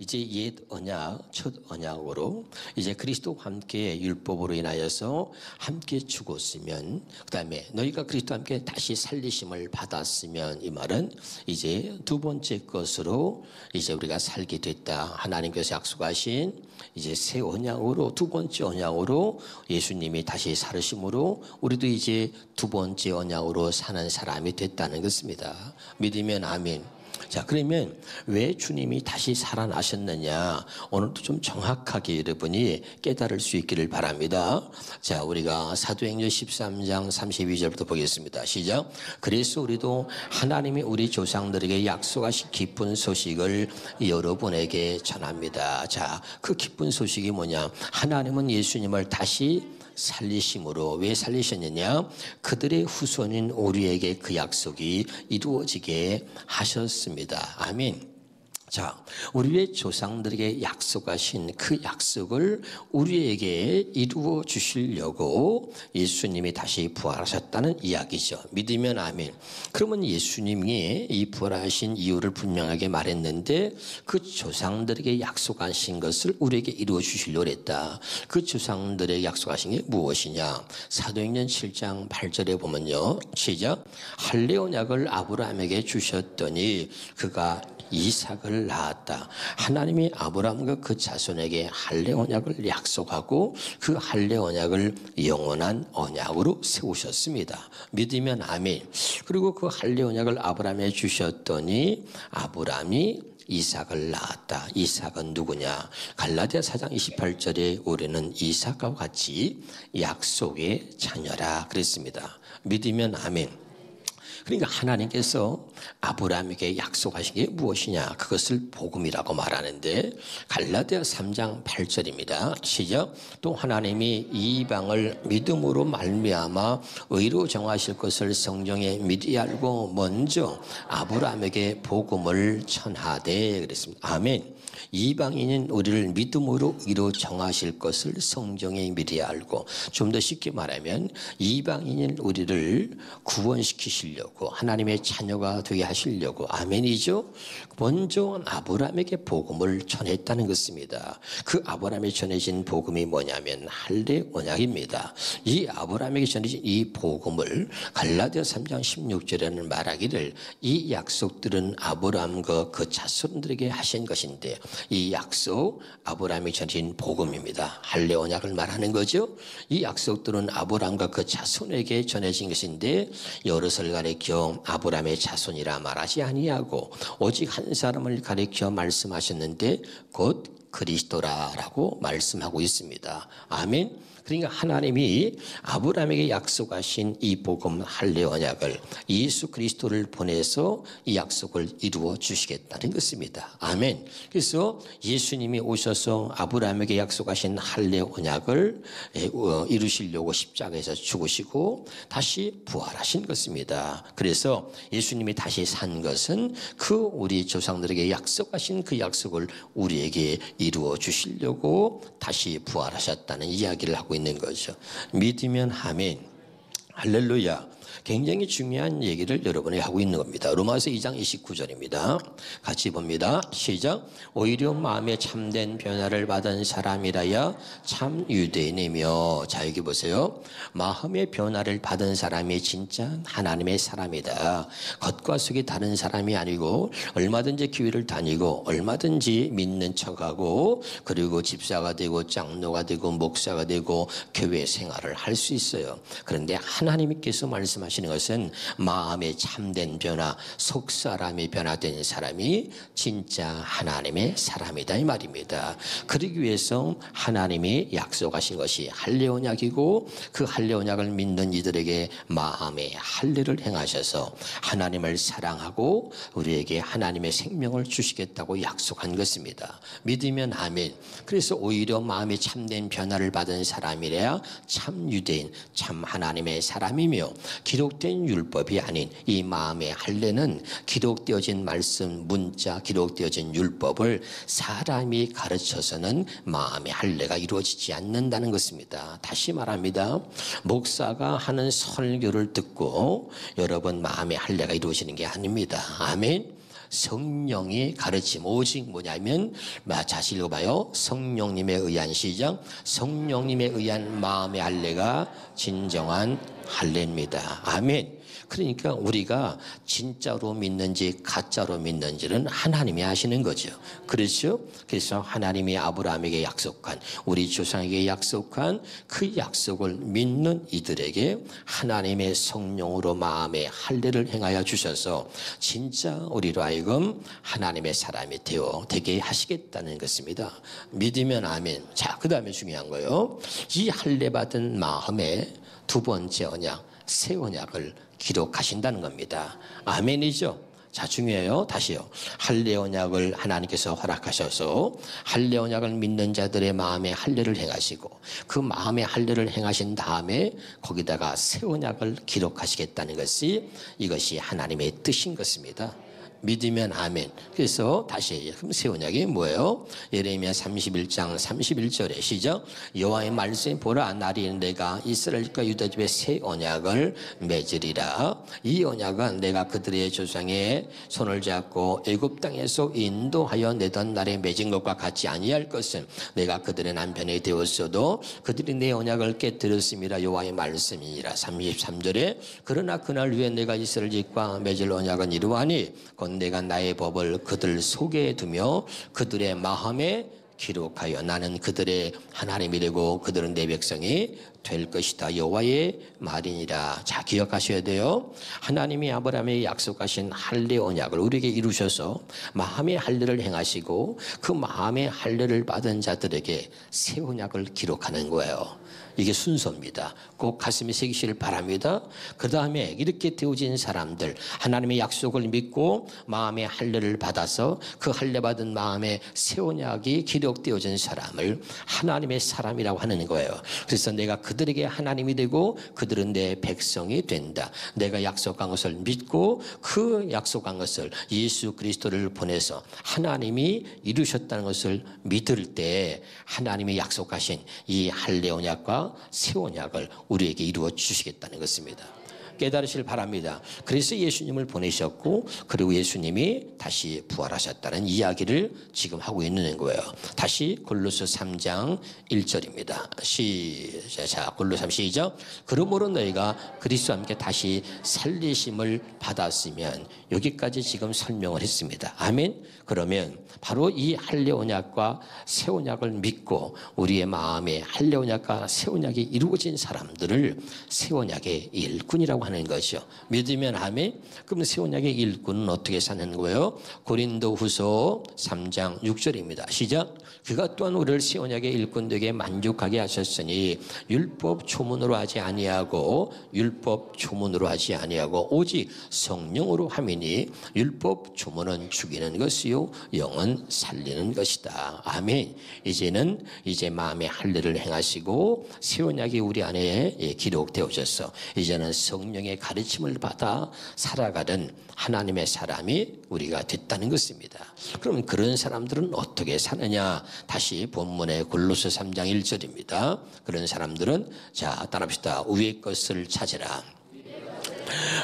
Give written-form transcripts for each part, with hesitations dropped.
이제 옛 언약, 첫 언약으로 이제 그리스도와 함께 율법으로 인하여서 함께 죽었으면, 그 다음에 너희가 그리스도와 함께 다시 살리심을 받았으면, 이 말은 이제 두 번째 것으로 이제 우리가 살게 됐다. 하나님께서 약속하신 이제 새 언약으로, 두 번째 언약으로 예수님이 다시 살으심으로 우리도 이제 두 번째 언약으로 사는 사람이 됐다는 것입니다. 믿으면 아멘. 자, 그러면 왜 주님이 다시 살아나셨느냐? 오늘도 좀 정확하게 여러분이 깨달을 수 있기를 바랍니다. 자, 우리가 사도행전 13장 32절부터 보겠습니다. 시작. 그래서 우리도 하나님이 우리 조상들에게 약속하신 기쁜 소식을 여러분에게 전합니다. 자, 그 기쁜 소식이 뭐냐? 하나님은 예수님을 다시 살리심으로, 왜 살리셨느냐? 그들의 후손인 우리에게 그 약속이 이루어지게 하셨습니다. 아멘. 자, 우리의 조상들에게 약속하신 그 약속을 우리에게 이루어 주시려고 예수님이 다시 부활하셨다는 이야기죠. 믿으면 아멘. 그러면 예수님이 이 부활하신 이유를 분명하게 말했는데, 그 조상들에게 약속하신 것을 우리에게 이루어 주시려고 했다. 그 조상들에게 약속하신 게 무엇이냐? 사도행전 7장 8절에 보면요. 시작. 할례 언약을 아브라함에게 주셨더니 그가 이삭을 낳았다. 하나님이 아브라함과 그 자손에게 할례 언약을 약속하고 그 할례 언약을 영원한 언약으로 세우셨습니다. 믿으면 아멘. 그리고 그 할례 언약을 아브라함에 주셨더니 아브라함이 이삭을 낳았다. 이삭은 누구냐? 갈라디아 4장 28절에 우리는 이삭과 같이 약속의 자녀라 그랬습니다. 믿으면 아멘. 그러니까 하나님께서 아브라함에게 약속하신 게 무엇이냐? 그것을 복음이라고 말하는데, 갈라디아 3장 8절입니다. 시작. 또 하나님이 이방을 믿음으로 말미암아 의로 정하실 것을 성경에 미리 알고 먼저 아브라함에게 복음을 전하되 그랬습니다. 아멘. 이방인인 우리를 믿음으로 의로 정하실 것을 성경에 미리 알고, 좀 더 쉽게 말하면 이방인인 우리를 구원시키시려고, 하나님의 자녀가 되게 하시려고, 아멘이죠. 먼저 아브라함에게 복음을 전했다는 것입니다. 그 아브라함에 전해진 복음이 뭐냐면 할례 언약입니다. 이 아브라함에게 전해진 이 복음을 갈라디아 3장 16절에는 말하기를 이 약속들은 아브라함과 그 자손들에게 하신 것인데, 이 약속 아브라함이 전해진 복음입니다. 할례 언약을 말하는 거죠. 이 약속들은 아브라함과 그 자손에게 전해진 것인데, 여럿을 가리켜 아브라함의 자손이라 말하지 아니하고 오직 한 사람을 가리켜 말씀하셨는데 곧 그리스도라라고 말씀하고 있습니다. 아멘. 그러니까 하나님이 아브라함에게 약속하신 이 복음 할례 언약을 예수 그리스도를 보내서 이 약속을 이루어 주시겠다는 것입니다. 아멘. 그래서 예수님이 오셔서 아브라함에게 약속하신 할례 언약을 이루시려고 십자가에서 죽으시고 다시 부활하신 것입니다. 그래서 예수님이 다시 산 것은 그 우리 조상들에게 약속하신 그 약속을 우리에게 이루어 주시려고 다시 부활하셨다는 이야기를 하고 있는 거죠. 믿으면 아멘. 할렐루야. 굉장히 중요한 얘기를 여러분이 하고 있는 겁니다. 로마서 2장 29절입니다. 같이 봅니다. 시작. 오히려 마음에 참된 변화를 받은 사람이라야 참 유대인이며. 자, 여기 보세요. 마음의 변화를 받은 사람이 진짜 하나님의 사람이다. 겉과 속이 다른 사람이 아니고 얼마든지 교회를 다니고 얼마든지 믿는 척하고 그리고 집사가 되고 장로가 되고 목사가 되고 교회 생활을 할 수 있어요. 그런데 하나님께서 말씀하시는 것은 마음의 참된 변화, 속사람이 변화된 사람이 진짜 하나님의 사람이다 이 말입니다. 그러기 위해서 하나님이 약속하신 것이 할례 언약이고, 그 할례 언약을 믿는 이들에게 마음의 할례를 행하셔서 하나님을 사랑하고 우리에게 하나님의 생명을 주시겠다고 약속한 것입니다. 믿으면 아멘. 그래서 오히려 마음에 참된 변화를 받은 사람이래야 참 유대인, 참 하나님의 사람이며, 기록된 율법이 아닌 이 마음의 할례는 기록되어진 말씀, 문자, 기록되어진 율법을 사람이 가르쳐서는 마음의 할례가 이루어지지 않는다는 것입니다. 다시 말합니다. 목사가 하는 설교를 듣고 여러분 마음의 할례가 이루어지는 게 아닙니다. 아멘. 성령이 가르침, 오직 뭐냐면 다시 읽어봐요. 성령님에 의한 시작. 성령님에 의한 마음의 할례가 진정한 할례입니다. 아멘. 그러니까 우리가 진짜로 믿는지 가짜로 믿는지는 하나님이 아시는 거죠. 그렇죠? 그래서 하나님이 아브라함에게 약속한, 우리 조상에게 약속한 그 약속을 믿는 이들에게 하나님의 성령으로 마음의 할례를 행하여 주셔서 진짜 우리로 하여금 하나님의 사람이 되게 하시겠다는 것입니다. 믿으면 아멘. 자, 그 다음에 중요한 거예요. 이 할례 받은 마음의 두 번째 언약, 새 언약을 기록하신다는 겁니다. 아멘이죠? 자, 중요해요. 다시요. 할례 언약을 하나님께서 허락하셔서 할례 언약을 믿는 자들의 마음에 할례를 행하시고 그 마음의 할례를 행하신 다음에 거기다가 새 언약을 기록하시겠다는 것이 이것이 하나님의 뜻인 것입니다. 믿으면 아멘. 그래서 다시 그럼 새 언약이 뭐예요? 예레미야 31장 31절에 시작. 여호와의 말씀에 보라, 나리 내가 이스라엘과 유다 집에 새 언약을 맺으리라. 이 언약은 내가 그들의 조상의 손을 잡고 애굽 땅에서 인도하여 내던 날에 맺은 것과 같지 아니할 것은 내가 그들의 남편이 되었어도 그들이 내 언약을 깨뜨렸습니다. 여호와의 말씀이니라. 33절에 그러나 그날 위에 내가 이스라엘 집과 맺을 언약은 이러하니 내가 나의 법을 그들 속에 두며 그들의 마음에 기록하여 나는 그들의 하나님이 되고 그들은 내 백성이 될 것이다. 여호와의 말이니라. 자, 기억하셔야 돼요. 하나님이 아브라함에게 약속하신 할례 언약을 우리에게 이루셔서 마음의 할례를 행하시고 그 마음의 할례를 받은 자들에게 새 언약을 기록하는 거예요. 이게 순서입니다. 꼭 가슴에 새기시길 바랍니다. 그 다음에 이렇게 되어진 사람들, 하나님의 약속을 믿고 마음의 할례를 받아서 그 할례 받은 마음의 새 언약이 기록되어진 사람을 하나님의 사람이라고 하는 거예요. 그래서 내가 그들에게 하나님이 되고 그들은 내 백성이 된다. 내가 약속한 것을 믿고 그 약속한 것을 예수 그리스도를 보내서 하나님이 이루셨다는 것을 믿을 때 하나님이 약속하신 이 할례 언약과 새 언약을 우리에게 이루어 주시겠다는 것입니다. 깨달으시길 바랍니다. 그래서 예수님을 보내셨고 그리고 예수님이 다시 부활하셨다는 이야기를 지금 하고 있는 거예요. 다시 골로새 3장 1절입니다. 시작. 골로새 3 시작. 그러므로 너희가 그리스도와 함께 다시 살리심을 받았으면, 여기까지 지금 설명을 했습니다. 아멘. 그러면 바로 이 할례 언약과 새 언약을 믿고 우리의 마음에 할례 언약과 새 언약이 이루어진 사람들을 새 언약의 일꾼이라고 하는 거죠. 믿으면 아멘. 그럼 새 언약의 일꾼은 어떻게 사는 거예요? 고린도후서 3장 6절입니다. 시작. 그가 또한 우리를 새 언약의 일꾼 되게 만족하게 하셨으니 율법 조문으로 하지 아니하고 오직 성령으로 함이니 율법 조문은 죽이는 것이요 영은 살리는 것이다. 아멘. 이제는 마음의 할례를 행하시고 새 언약이 우리 안에 기록되어져서 이제는 성령의 가르침을 받아 살아가는 하나님의 사람이 우리가 됐다는 것입니다. 그럼 그런 사람들은 어떻게 사느냐? 다시 본문의 골로새 3장 1절입니다. 그런 사람들은 자, 따라합시다. 위의 것을 찾으라.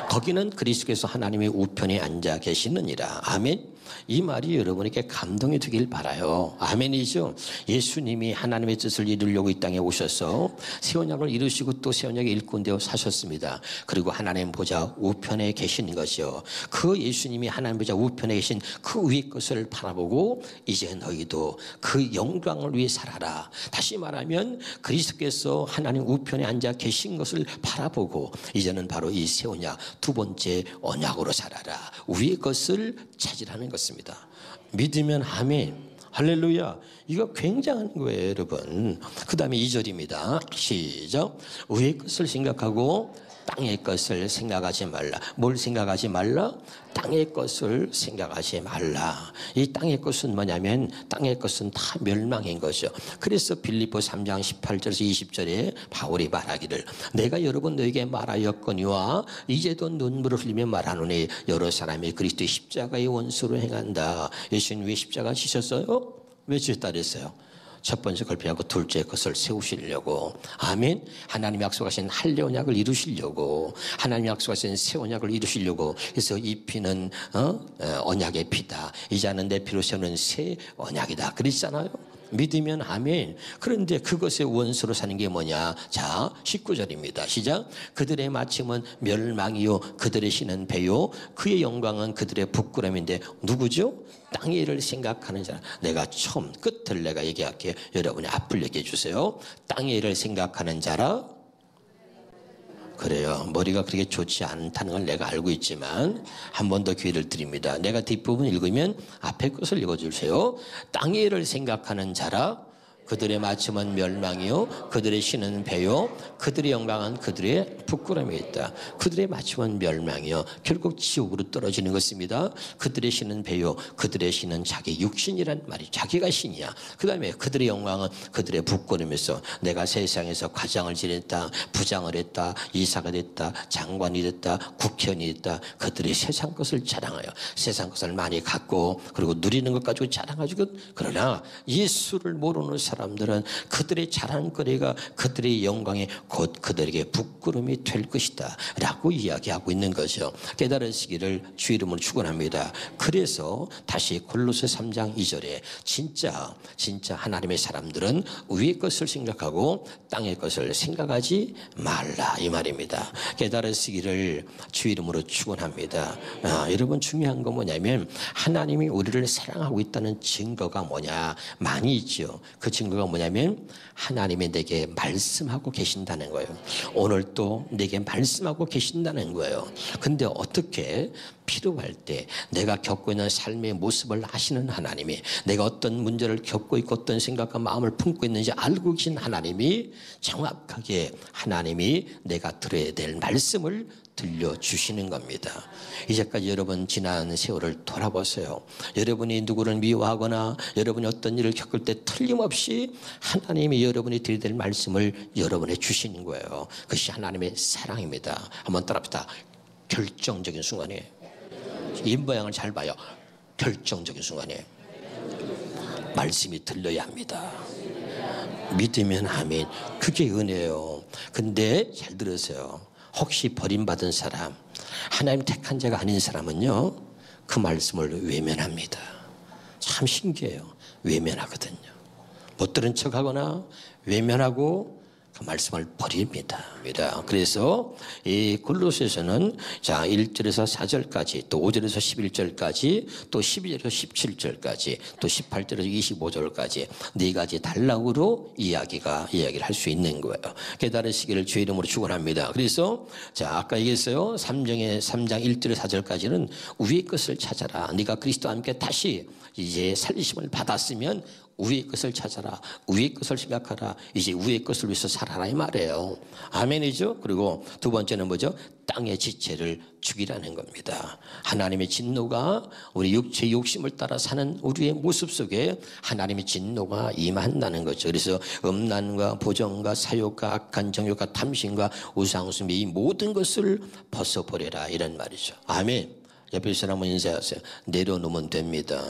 거기는 그리스도께서 하나님의 우편에 앉아 계시느니라. 아멘. 이 말이 여러분에게 감동이 되길 바라요. 아멘이죠. 예수님이 하나님의 뜻을 이루려고 이 땅에 오셔서 새 언약을 이루시고 또 새 언약의 일꾼 되어 사셨습니다. 그리고 하나님 보좌 우편에 계신 것이요. 그 예수님이 하나님 보좌 우편에 계신 그 위의 것을 바라보고 이제 너희도 그 영광을 위해 살아라. 다시 말하면 그리스도께서 하나님 우편에 앉아 계신 것을 바라보고 이제는 바로 이 새 언약, 두 번째 언약으로 살아라. 위의 것을 찾으라는 것입니다. 믿으면 아멘. 할렐루야. 이거 굉장한 거예요, 여러분. 그 다음에 2절입니다. 시작. 위의 것을 생각하고 땅의 것을 생각하지 말라. 뭘 생각하지 말라? 땅의 것을 생각하지 말라. 이 땅의 것은 뭐냐면 땅의 것은 다 멸망인 것이죠. 그래서 빌립보 3장 18절에서 20절에 바울이 말하기를 내가 여러분 너에게 말하였거니와 이제도 눈물을 흘리며 말하노니 여러 사람이 그리스도의 십자가의 원수로 행한다. 예수님 왜 십자가 지셨어요? 왜 지셨다 그랬어요? 첫 번째 걸 피하고 둘째 것을 세우시려고. 아멘. 하나님이 약속하신 할례 언약을 이루시려고, 하나님이 약속하신 새 언약을 이루시려고. 그래서 이 피는 언약의 피다. 이제는 내 피로 세우는 새 언약이다 그랬잖아요. 믿으면 아멘. 그런데 그것의 원수로 사는 게 뭐냐? 자, 19절입니다. 시작. 그들의 마침은 멸망이요 그들의 신은 배요 그의 영광은 그들의 부끄러움인데 누구죠? 땅의 일을 생각하는 자라. 내가 처음 끝을 내가 얘기할게요. 여러분이 앞을 얘기해 주세요. 땅의 일을 생각하는 자라. 그래요. 머리가 그렇게 좋지 않다는 걸 내가 알고 있지만 한 번 더 기회를 드립니다. 내가 뒷부분 읽으면 앞에 것을 읽어주세요. 땅의 일을 생각하는 자라. 그들의 마침은 멸망이요 그들의 신은 배요 그들의 영광은 그들의 부끄러움이 있다. 그들의 마침은 멸망이요 결국 지옥으로 떨어지는 것입니다. 그들의 신은 배요 그들의 신은 자기 육신이란 말이 자기가 신이야. 그 다음에 그들의 영광은 그들의 부끄러움에서 내가 세상에서 과장을 지냈다, 부장을 했다, 이사가 됐다, 장관이 됐다, 국회의원이 됐다. 그들이 세상 것을 자랑하여 세상 것을 많이 갖고 그리고 누리는 것 가지고 자랑하지고. 그러나 예수를 모르는 사람들은 그들의 자랑거리가 그들의 영광이 곧 그들에게 부끄러움이 될 것이다 라고 이야기하고 있는 거죠. 깨달으시기를 주 이름으로 축원합니다. 그래서 다시 골로새 3장 2절에 진짜 하나님의 사람들은 위의 것을 생각하고 땅의 것을 생각하지 말라 이 말입니다. 깨달으시기를 주 이름으로 축원합니다. 여러분 중요한 건 뭐냐면 하나님이 우리를 사랑하고 있다는 증거가 뭐냐? 많이 있죠. 그 증거가 뭐냐면 하나님이 내게 말씀하고 계신다는 거예요. 오늘 또 내게 말씀하고 계신다는 거예요. 근데 어떻게? 필요할 때 내가 겪고 있는 삶의 모습을 아시는 하나님이, 내가 어떤 문제를 겪고 있고 어떤 생각과 마음을 품고 있는지 알고 계신 하나님이 정확하게 하나님이 내가 들어야 될 말씀을 들려주시는 겁니다. 이제까지 여러분 지난 세월을 돌아보세요. 여러분이 누구를 미워하거나 여러분이 어떤 일을 겪을 때 틀림없이 하나님이 여러분이 드려야 될 말씀을 여러분에 주시는 거예요. 그것이 하나님의 사랑입니다. 한번 따라합시다. 결정적인 순간이에요. 이 모양을 잘 봐요. 결정적인 순간이에요. 말씀이 들려야 합니다. 믿으면 아멘. 그게 은혜예요. 근데 잘 들으세요. 혹시 버림받은 사람, 하나님 택한 자가 아닌 사람은요, 그 말씀을 외면합니다. 참 신기해요. 외면하거든요. 못 들은 척하거나 외면하고 그 말씀을 버립니다. 그래서 이 골로새서는 자 1절에서 4절까지 또 5절에서 11절까지 또 12절에서 17절까지 또 18절에서 25절까지 네 가지 단락으로 이야기를 할 수 있는 거예요. 깨달으시기를 주의 이름으로 축원합니다. 그래서 자 아까 얘기했어요. 3장 1절에서 4절까지는 위의 것을 찾아라. 네가 그리스도와 함께 다시 이제 살리심을 받았으면 위의 것을 찾아라. 위의 것을 생각하라. 이제 위의 것을 위해서 살아라 이 말이에요. 아멘이죠. 그리고 두 번째는 뭐죠? 땅의 지체를 죽이라는 겁니다. 하나님의 진노가 우리 육체의 욕심을 따라 사는 우리의 모습 속에 하나님의 진노가 임한다는 거죠. 그래서 음란과 보정과 사욕과 악한 정욕과 탐심과 우상숭배 이 모든 것을 벗어버려라 이런 말이죠. 아멘. 옆에 사람은 인사하세요. 내려놓으면 됩니다.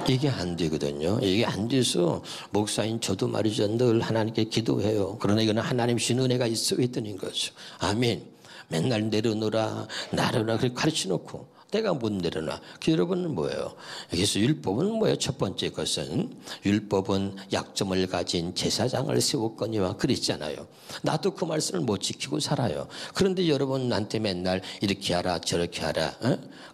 이게 안 되거든요. 이게 안 돼서 목사인 저도 말이죠. 늘 하나님께 기도해요. 그러나 이거는 하나님 주신 은혜가 있어야 되는 거죠. 아멘. 맨날 내려놓으라 나르라 그렇게 가르쳐놓고 내가 못 내려놔. 여러분은 뭐예요? 그래서 율법은 뭐예요? 첫 번째 것은 율법은 약점을 가진 제사장을 세웠거니와 그랬잖아요. 나도 그 말씀을 못 지키고 살아요. 그런데 여러분 나한테 맨날 이렇게 하라 저렇게 하라.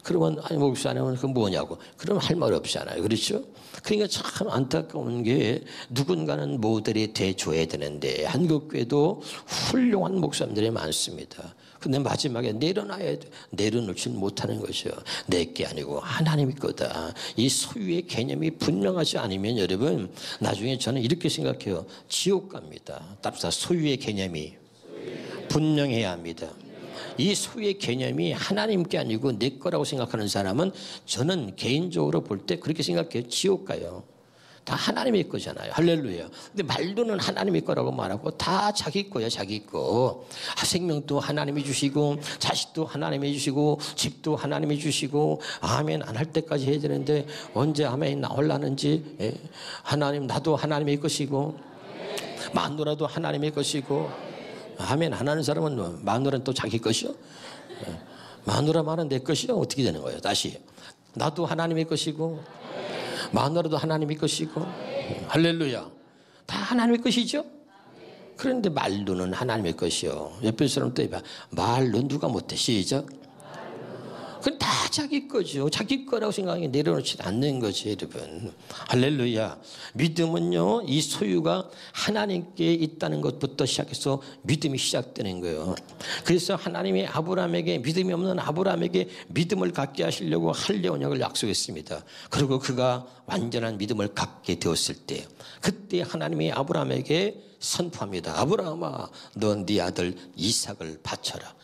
그러면 아니 목사님은 그 뭐냐고. 그럼 할 말 없잖아요. 그렇죠? 그러니까 참 안타까운 게 누군가는 모델이 돼줘야 되는데 한국교회도 훌륭한 목사님들이 많습니다. 근데 마지막에 내려놔야 돼. 내려놓지 못하는 거죠. 내 게 아니고 하나님의 거다. 이 소유의 개념이 분명하지 않으면 여러분 나중에 저는 이렇게 생각해요. 지옥 갑니다. 따라서 소유의 개념이 분명해야 합니다. 이 소유의 개념이 하나님께 아니고 내 거라고 생각하는 사람은 저는 개인적으로 볼 때 그렇게 생각해요. 지옥 가요. 다 하나님의 거잖아요. 할렐루야. 근데 말로는 하나님의 거라고 말하고 다 자기 거야, 자기 거. 생명도 하나님이 주시고 자식도 하나님이 주시고 집도 하나님이 주시고 아멘 안 할 때까지 해야 되는데 언제 아멘 나올라는지. 예. 하나님 나도 하나님의 것이고 마누라도 하나님의 것이고 아멘 안 하는 사람은 마누라는 또 자기 것이요. 예. 마누라 말은 내 것이요. 어떻게 되는 거예요? 다시 나도 하나님의 것이고 마누라도 하나님의 것이고 할렐루야 다 하나님의 것이죠. 그런데 말로는 하나님의 것이요. 옆에 사람 또 해봐. 말로 누가 못해. 시작. 그건 다 자기 거죠. 자기 거라고 생각하기 내려놓지 않는 거죠, 여러분. 할렐루야. 믿음은요, 이 소유가 하나님께 있다는 것부터 시작해서 믿음이 시작되는 거예요. 그래서 하나님이 아브라함에게 믿음이 없는 아브라함에게 믿음을 갖게 하시려고 할례 언약을 약속했습니다. 그리고 그가 완전한 믿음을 갖게 되었을 때, 그때 하나님이 아브라함에게 선포합니다. 아브라함아, 너 네 아들 이삭을 바쳐라.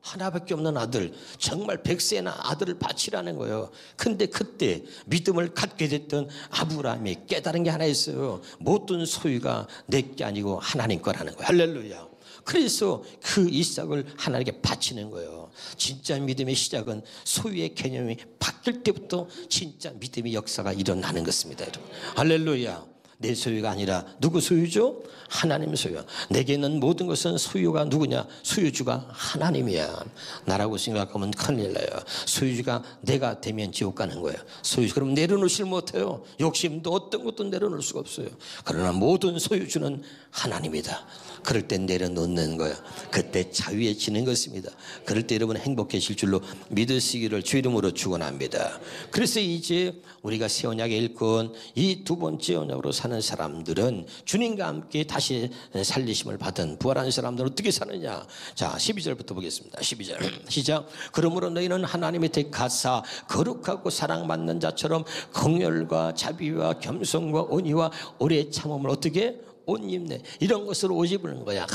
하나밖에 없는 아들, 정말 100세나 아들을 바치라는 거예요. 근데 그때 믿음을 갖게 됐던 아브라함이 깨달은 게 하나 있어요. 모든 소유가 내 게 아니고 하나님 거라는 거예요. 할렐루야. 그래서 그 이삭을 하나님께 바치는 거예요. 진짜 믿음의 시작은 소유의 개념이 바뀔 때부터 진짜 믿음의 역사가 일어나는 것입니다, 여러분. 할렐루야. 내 소유가 아니라 누구 소유죠? 하나님 소유. 내게 있는 모든 것은 소유가 누구냐? 소유주가 하나님이야. 나라고 생각하면 큰일 나요. 소유주가 내가 되면 지옥 가는 거예요. 소유주 그러면 내려놓질 못해요. 욕심도 어떤 것도 내려놓을 수가 없어요. 그러나 모든 소유주는 하나님이다. 그럴 때 내려놓는 거예요. 그때 자유해지는 것입니다. 그럴 때 여러분 행복해질 줄로 믿으시기를 주 이름으로 축원합니다. 그래서 이제 우리가 새 언약에 읽은 이 두 번째 언약으로 사는 사람들은 주님과 함께 다시 살리심을 받은 부활한 사람들은 어떻게 사느냐. 자, 12절부터 보겠습니다. 12절 시작. 그러므로 너희는 하나님의 택하사 거룩하고 사랑받는 자처럼 긍휼과 자비와 겸손과 온유와 오래 참음을 어떻게 옷 입네. 이런 것으로 옷 입는 거야.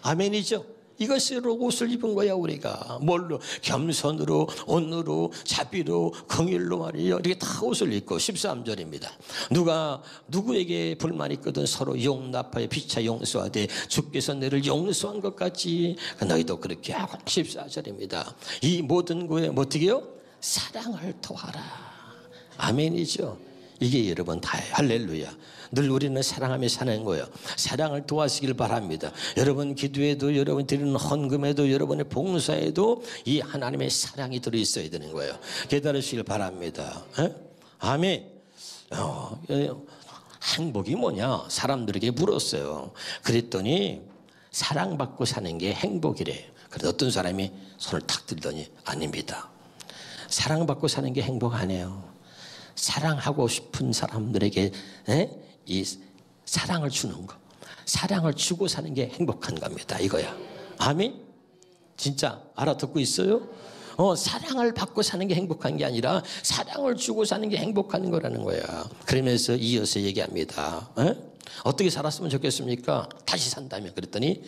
아멘이죠. 이것으로 옷을 입은 거야 우리가. 뭘로? 겸손으로, 온유로, 자비로, 긍휼로 말이에요. 이렇게 다 옷을 입고. 13절입니다. 누가 누구에게 불만 있거든 서로 용납하여 피차 용서하되 주께서 너를 용서한 것 같이 너희도 그렇게 하고. 14절입니다. 이 모든 거에 어떻게 해요? 사랑을 토하라. 아멘이죠. 이게 여러분 다예요. 할렐루야. 늘 우리는 사랑하며 사는 거예요. 사랑을 도와주길 바랍니다. 여러분 기도에도, 여러분 드리는 헌금에도, 여러분의 봉사에도 이 하나님의 사랑이 들어있어야 되는 거예요. 깨달으시길 바랍니다. 에? 아멘. 행복이 뭐냐? 사람들에게 물었어요. 그랬더니 사랑받고 사는 게 행복이래. 그래서 어떤 사람이 손을 탁 들더니 아닙니다. 사랑받고 사는 게 행복 아니에요. 사랑하고 싶은 사람들에게 이 사랑을 주는 거, 사랑을 주고 사는 게 행복한 겁니다. 이거야. 아멘. 진짜 알아듣고 있어요? 사랑을 받고 사는 게 행복한 게 아니라 사랑을 주고 사는 게 행복한 거라는 거야. 그러면서 이어서 얘기합니다. 어떻게 살았으면 좋겠습니까? 다시 산다면. 그랬더니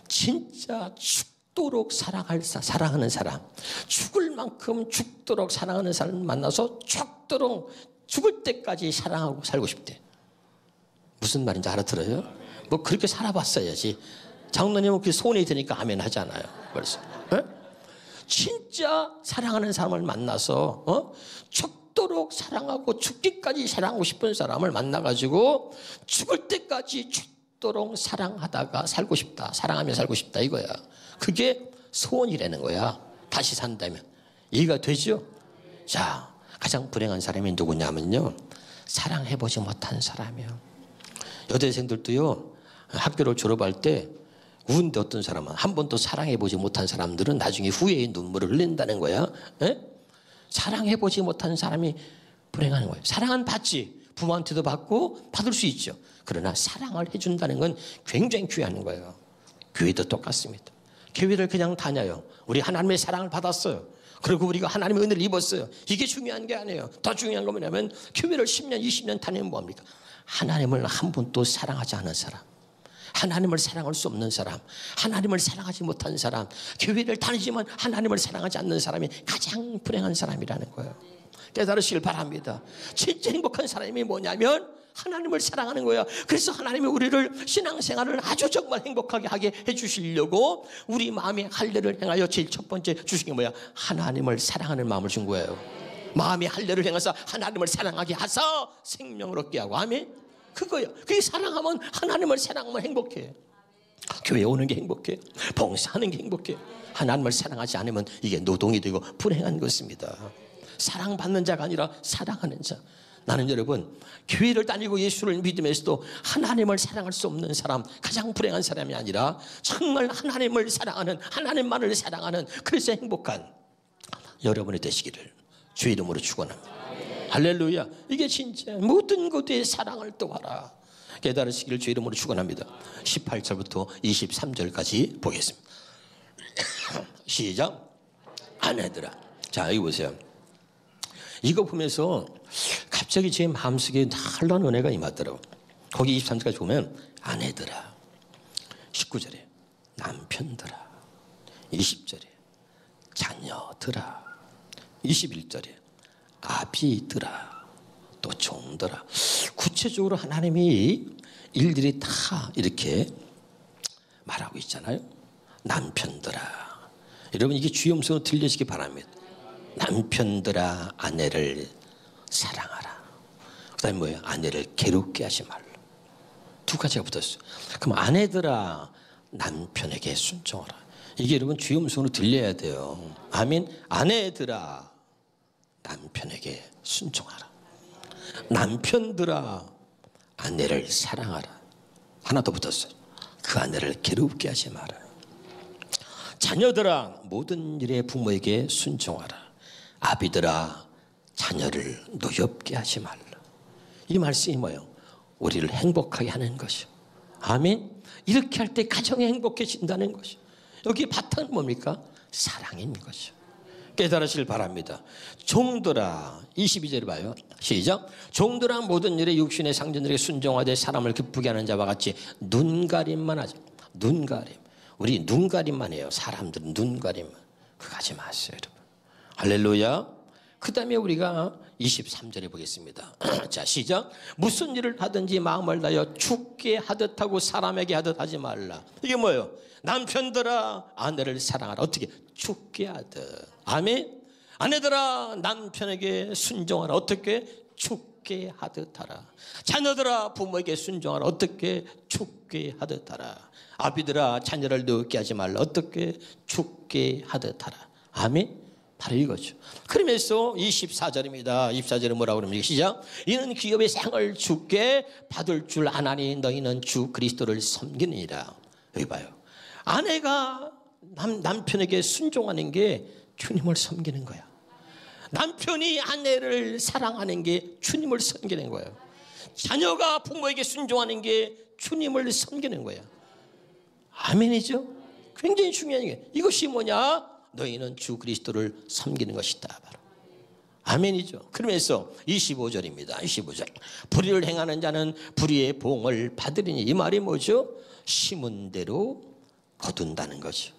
진짜 죽도록 사랑하는 사람, 죽을 만큼 죽도록 사랑하는 사람을 만나서 죽도록 죽을 때까지 사랑하고 살고 싶대. 무슨 말인지 알아들어요? 뭐 그렇게 살아봤어야지. 장로님은 그게 소원이 되니까 아멘 하잖아요. 벌써. 진짜 사랑하는 사람을 만나서 죽도록 사랑하고 죽기까지 사랑하고 싶은 사람을 만나가지고 죽을 때까지 죽도록 사랑하다가 살고 싶다. 사랑하며 살고 싶다 이거야. 그게 소원이라는 거야. 다시 산다면. 이해가 되죠? 자, 가장 불행한 사람이 누구냐면요, 사랑해보지 못한 사람이요. 여대생들도요, 학교를 졸업할 때 우는데 어떤 사람은 한 번도 사랑해보지 못한 사람들은 나중에 후회의 눈물을 흘린다는 거야. 에? 사랑해보지 못한 사람이 불행한 거예요. 사랑은 받지. 부모한테도 받고 받을 수 있죠. 그러나 사랑을 해준다는 건 굉장히 귀한 거예요. 교회도 똑같습니다. 교회를 그냥 다녀요. 우리 하나님의 사랑을 받았어요. 그리고 우리가 하나님의 은혜를 입었어요. 이게 중요한 게 아니에요. 더 중요한 건 뭐냐면 교회를 10년, 20년 다니면 뭐합니까? 하나님을 한 번도 사랑하지 않은 사람, 하나님을 사랑할 수 없는 사람, 하나님을 사랑하지 못한 사람, 교회를 다니지만 하나님을 사랑하지 않는 사람이 가장 불행한 사람이라는 거예요. 깨달으시길 바랍니다. 진짜 행복한 사람이 뭐냐면 하나님을 사랑하는 거야. 그래서 하나님이 우리를 신앙생활을 아주 정말 행복하게 하게 해주시려고 우리 마음의 할례를 행하여 제일 첫 번째 주신 게 뭐야? 하나님을 사랑하는 마음을 준 거예요. 마음의 할례를 행해서 하나님을 사랑하게 하사 생명을 얻게 하고. 아멘. 그거야. 그게 사랑하면, 하나님을 사랑하면 행복해. 교회 오는 게 행복해. 봉사하는 게 행복해. 하나님을 사랑하지 않으면 이게 노동이 되고 불행한 것입니다. 사랑받는 자가 아니라 사랑하는 자. 나는 여러분, 교회를 다니고 예수를 믿으면서도 하나님을 사랑할 수 없는 사람, 가장 불행한 사람이 아니라 정말 하나님을 사랑하는, 하나님만을 사랑하는, 그래서 행복한 여러분이 되시기를 주의 이름으로 축원합니다. 할렐루야. 이게 진짜 모든 것에 사랑을 또하라 깨달으시기를 주의 이름으로 축원합니다. 18절부터 23절까지 보겠습니다. 시작. 아내들아. 자, 여기 보세요. 이거 보면서 갑자기 제 마음속에 놀라운 은혜가 임하더라고요. 거기 23절까지 보면 아내들아, 19절에 남편들아, 20절에 자녀들아, 21절에 아비들아, 또 종들아. 구체적으로 하나님이 일들이 다 이렇게 말하고 있잖아요. 남편들아. 여러분, 이게 주의 음성으로 들려지기 바랍니다. 남편들아, 아내를 사랑하라. 그 다음에 뭐예요? 아내를 괴롭게 하지 말라. 두 가지가 붙었어요. 그럼 아내들아, 남편에게 순종하라. 이게 여러분 주의 음성으로 들려야 돼요. 아멘. 아내들아, 남편에게 순종하라. 남편들아, 아내를 사랑하라. 하나 더 붙었어요. 그 아내를 괴롭게 하지 마라. 자녀들아, 모든 일에 부모에게 순종하라. 아비들아, 자녀를 노엽게 하지 말라. 이 말씀이 뭐예요? 우리를 행복하게 하는 것이요. 아멘. 이렇게 할 때 가정이 행복해진다는 것이요. 여기 바탕은 뭡니까? 사랑인 것이요. 깨달으시길 바랍니다. 종들아, 22절에 봐요. 시작. 종들아, 모든 일에 육신의 상전들에게 순종하되 사람을 기쁘게 하는 자와 같이 눈가림만 하자. 눈가림. 우리 눈가림만 해요. 사람들은 눈가림만. 그거 하지 마세요, 여러분. 할렐루야. 그 다음에 우리가 23절에 보겠습니다. 자, 시작. 무슨 일을 하든지 마음을 다하여 죽게 하듯 하고 사람에게 하듯 하지 말라. 이게 뭐예요? 남편들아, 아내를 사랑하라. 어떻게? 죽게 하듯. 아멘. 아내들아, 남편에게 순종하라. 어떻게? 죽게 하듯 하라. 자녀들아, 부모에게 순종하라. 어떻게? 죽게 하듯 하라. 아비들아, 자녀를 늙게 하지 말라. 어떻게? 죽게 하듯 하라. 아멘. 바로 이거죠. 그러면서 24절입니다. 24절은 뭐라고 그럽니까? 시작. 이는 기업의 상을 주께 받을 줄 아나니 너희는 주 그리스도를 섬기느니라. 여기 봐요. 아내가 남편에게 순종하는 게 주님을 섬기는 거야. 남편이 아내를 사랑하는 게 주님을 섬기는 거예요. 자녀가 부모에게 순종하는 게 주님을 섬기는 거야. 아멘이죠? 굉장히 중요한 게 이것이 뭐냐? 너희는 주 그리스도를 섬기는 것이다. 바로. 아멘이죠. 그러면서 25절입니다. 25절. 불의를 행하는 자는 불의의 보응을 받으리니. 이 말이 뭐죠? 심은 대로 거둔다는 거죠.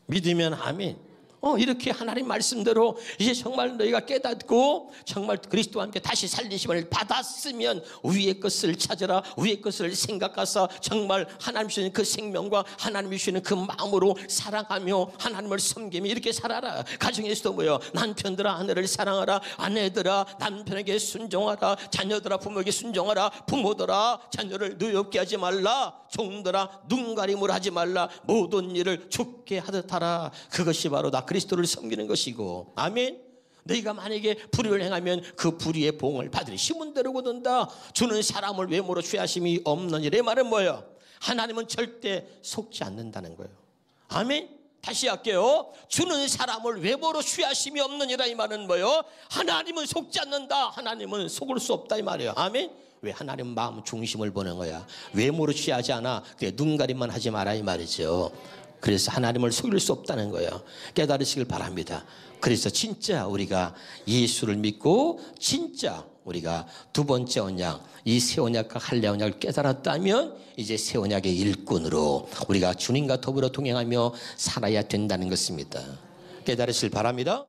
믿으면 아멘. 이렇게 하나님 말씀대로 이제 정말 너희가 깨닫고 정말 그리스도와 함께 다시 살리심을 받았으면 위의 것을 찾으라. 위의 것을 생각하사 정말 하나님 주시는 그 생명과 하나님 주시는 그 마음으로 사랑하며 하나님을 섬기며 이렇게 살아라. 가정에서도 뭐요? 남편들아, 아내를 사랑하라. 아내들아, 남편에게 순종하라. 자녀들아, 부모에게 순종하라. 부모들아, 자녀를 노엽게 하지 말라. 종들아, 눈가림을 하지 말라. 모든 일을 죽게 하듯 하라. 그것이 바로 나 그리스도를 섬기는 것이고. 아멘. 너희가 만약에 불의를 행하면 그 불의의 보응을 받으리. 심은 대로 거둔다. 주는 사람을 외모로 취하심이 없는 일의 말은 뭐예요? 하나님은 절대 속지 않는다는 거예요. 아멘. 다시 할게요. 주는 사람을 외모로 취하심이 없는 이라. 이 말은 뭐예요? 하나님은 속지 않는다. 하나님은 속을 수 없다 이 말이에요. 아멘. 왜? 하나님 마음 중심을 보는 거야. 외모로 취하지 않아. 눈가림만 하지 마라 이 말이죠. 그래서 하나님을 속일 수 없다는 거예요. 깨달으시길 바랍니다. 그래서 진짜 우리가 예수를 믿고 진짜 우리가 두 번째 언약, 이 새 언약과 할례 언약을 깨달았다면 이제 새 언약의 일꾼으로 우리가 주님과 더불어 동행하며 살아야 된다는 것입니다. 깨달으시길 바랍니다.